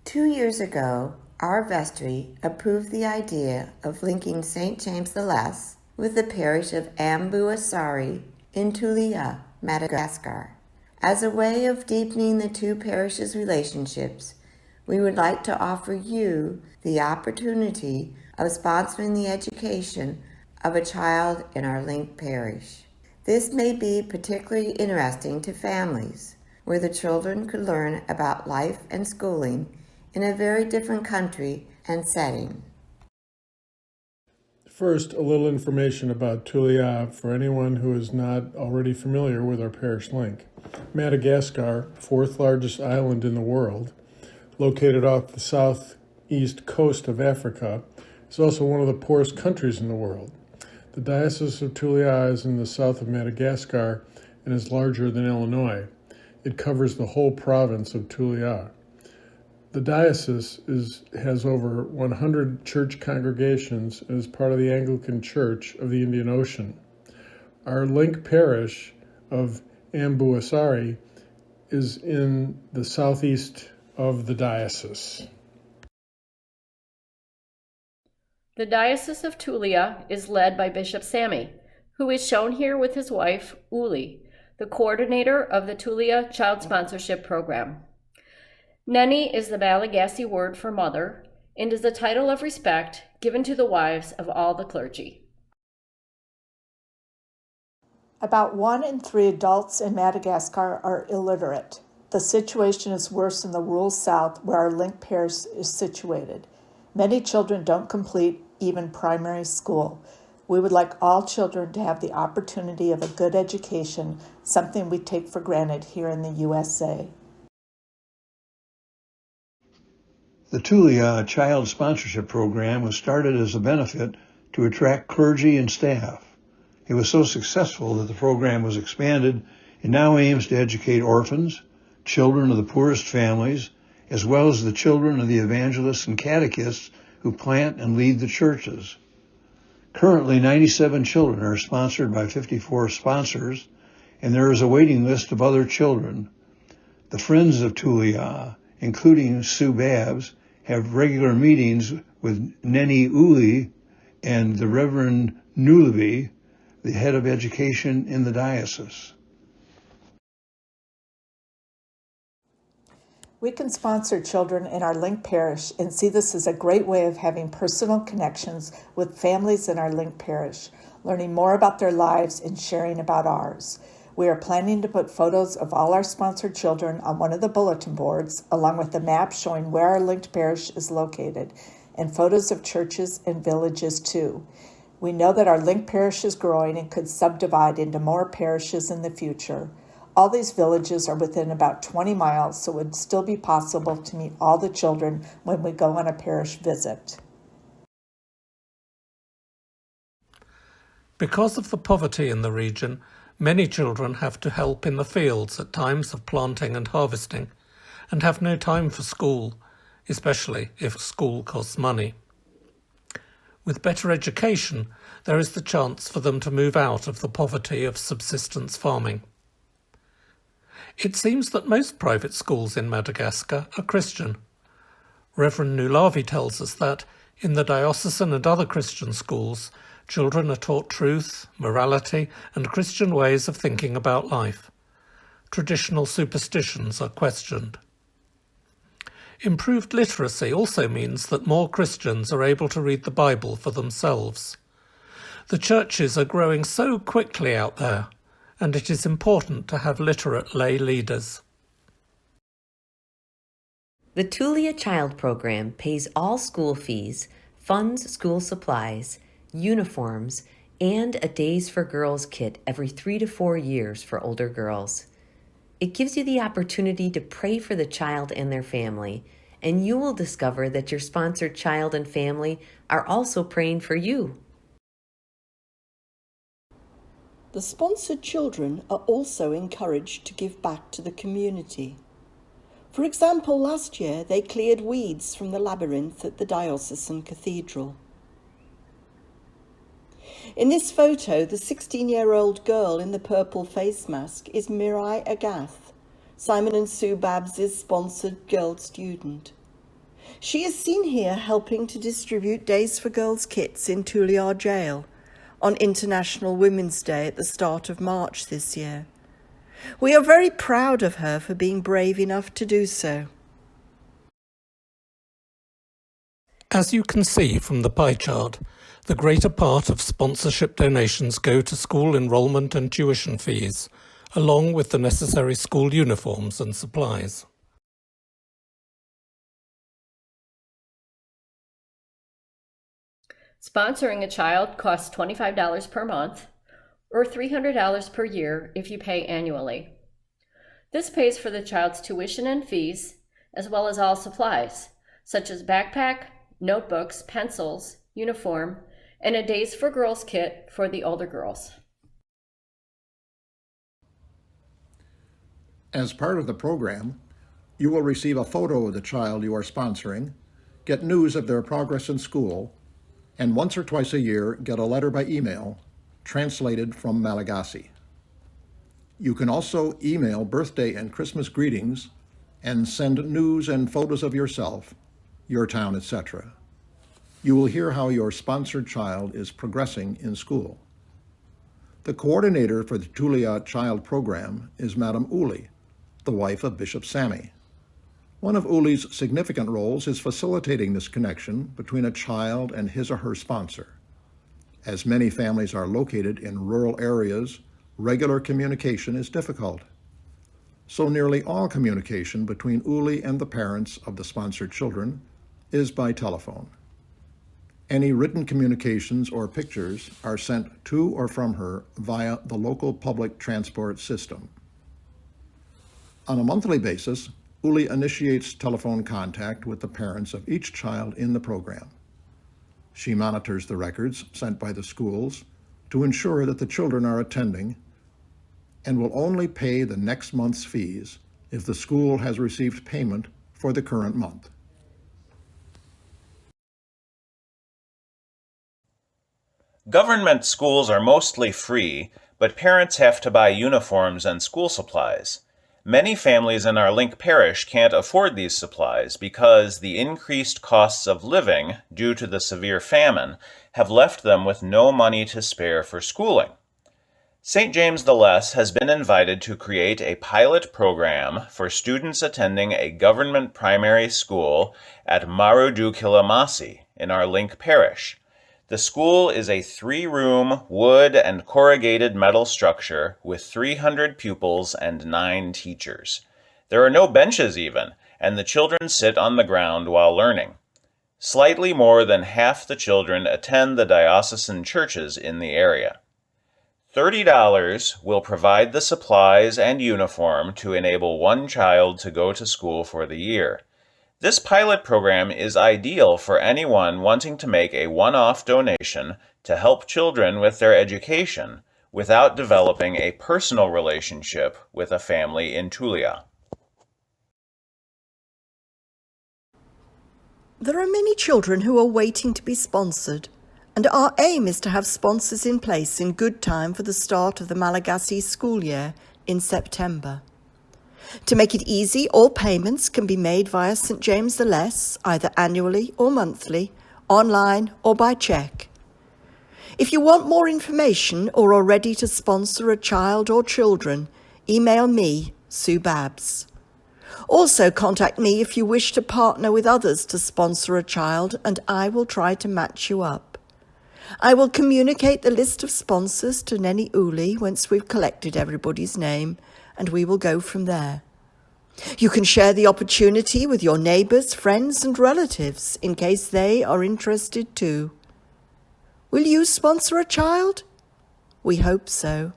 2 years ago, our vestry approved the idea of linking St. James the Less with the parish of Ambuasari in Toliara, Madagascar. As a way of deepening the two parishes' relationships, we would like to offer you the opportunity of sponsoring the education of a child in our linked parish. This may be particularly interesting to families where the children could learn about life and schooling in a very different country and setting. First, a little information about Toliara for anyone who is not already familiar with our parish link. Madagascar, fourth largest island in the world, located off the southeast coast of Africa, is also one of the poorest countries in the world. The Diocese of Toliara is in the south of Madagascar and is larger than Illinois. It covers the whole province of Toliara. The diocese has over 100 church congregations and is part of the Anglican Church of the Indian Ocean. Our link parish of Ambuasari is in the southeast of the diocese. The Diocese of Toliara is led by Bishop Sammy, who is shown here with his wife, Uli, the coordinator of the Toliara Child Sponsorship Program. Neni is the Malagasy word for mother and is a title of respect given to the wives of all the clergy. About 1 in 3 adults in Madagascar are illiterate. The situation is worse in the rural south where our link parish is situated. Many children don't complete even primary school. We would like all children to have the opportunity of a good education, something we take for granted here in the USA. The Toliara Child Sponsorship Program was started as a benefit to attract clergy and staff. It was so successful that the program was expanded and now aims to educate orphans, children of the poorest families, as well as the children of the evangelists and catechists who plant and lead the churches. Currently, 97 children are sponsored by 54 sponsors, and there is a waiting list of other children. The Friends of Toliara, including Sue Babs, have regular meetings with Neni Uli and the Reverend Nulavi, the head of education in the diocese. We can sponsor children in our link parish and see this as a great way of having personal connections with families in our link parish, learning more about their lives and sharing about ours. We are planning to put photos of all our sponsored children on one of the bulletin boards, along with a map showing where our linked parish is located, and photos of churches and villages too. We know that our linked parish is growing and could subdivide into more parishes in the future. All these villages are within about 20 miles, so it would still be possible to meet all the children when we go on a parish visit. Because of the poverty in the region, many children have to help in the fields at times of planting and harvesting, and have no time for school, especially if school costs money. With better education, there is the chance for them to move out of the poverty of subsistence farming. It seems that most private schools in Madagascar are Christian. Reverend Nulavi tells us that, in the diocesan and other Christian schools, children are taught truth, morality, and Christian ways of thinking about life. Traditional superstitions are questioned. Improved literacy also means that more Christians are able to read the Bible for themselves. The churches are growing so quickly out there, and it is important to have literate lay leaders. The Toliara Child Program pays all school fees, funds school supplies, uniforms, and a Days for Girls kit every 3 to 4 years for older girls. It gives you the opportunity to pray for the child and their family, and you will discover that your sponsored child and family are also praying for you. The sponsored children are also encouraged to give back to the community. For example, last year they cleared weeds from the labyrinth at the diocesan cathedral. In this photo, the 16-year-old girl in the purple face mask is Mirai Agath, Simon and Sue Babs' sponsored girl student. She is seen here helping to distribute Days for Girls kits in Toliara jail on International Women's Day at the start of March this year. We are very proud of her for being brave enough to do so. As you can see from the pie chart, the greater part of sponsorship donations go to school enrollment and tuition fees, along with the necessary school uniforms and supplies. Sponsoring a child costs $25 per month, or $300 per year if you pay annually. This pays for the child's tuition and fees, as well as all supplies, such as backpack, notebooks, pencils, uniform, and a Days for Girls kit for the older girls. As part of the program, you will receive a photo of the child you are sponsoring, get news of their progress in school, and once or twice a year get a letter by email, translated from Malagasy. You can also email birthday and Christmas greetings and send news and photos of yourself, your town, etc. You will hear how your sponsored child is progressing in school. The coordinator for the Toliara Child Program is Madam Uli, the wife of Bishop Sammy. One of Uli's significant roles is facilitating this connection between a child and his or her sponsor. As many families are located in rural areas, regular communication is difficult. So nearly all communication between Uli and the parents of the sponsored children is by telephone. Any written communications or pictures are sent to or from her via the local public transport system. On a monthly basis, Uli initiates telephone contact with the parents of each child in the program. She monitors the records sent by the schools to ensure that the children are attending and will only pay the next month's fees if the school has received payment for the current month. Government schools are mostly free, but parents have to buy uniforms and school supplies. Many families in our Link parish can't afford these supplies because the increased costs of living due to the severe famine have left them with no money to spare for schooling. St. James the Less has been invited to create a pilot program for students attending a government primary school at Marudukilamasi in our Link parish. The school is a 3-room wood and corrugated metal structure with 300 pupils and 9 teachers. There are no benches even, and the children sit on the ground while learning. Slightly more than half the children attend the diocesan churches in the area. $30 will provide the supplies and uniform to enable one child to go to school for the year. This pilot program is ideal for anyone wanting to make a one-off donation to help children with their education without developing a personal relationship with a family in Toliara. There are many children who are waiting to be sponsored, and our aim is to have sponsors in place in good time for the start of the Malagasy school year in September. To make it easy, all payments can be made via St. James the Less, either annually or monthly, online or by cheque. If you want more information or are ready to sponsor a child or children, email me, Sue Babs. Also contact me if you wish to partner with others to sponsor a child, and I will try to match you up. I will communicate the list of sponsors to Neni Uli once we've collected everybody's name, and we will go from there. You can share the opportunity with your neighbours, friends and relatives in case they are interested too. Will you sponsor a child? We hope so.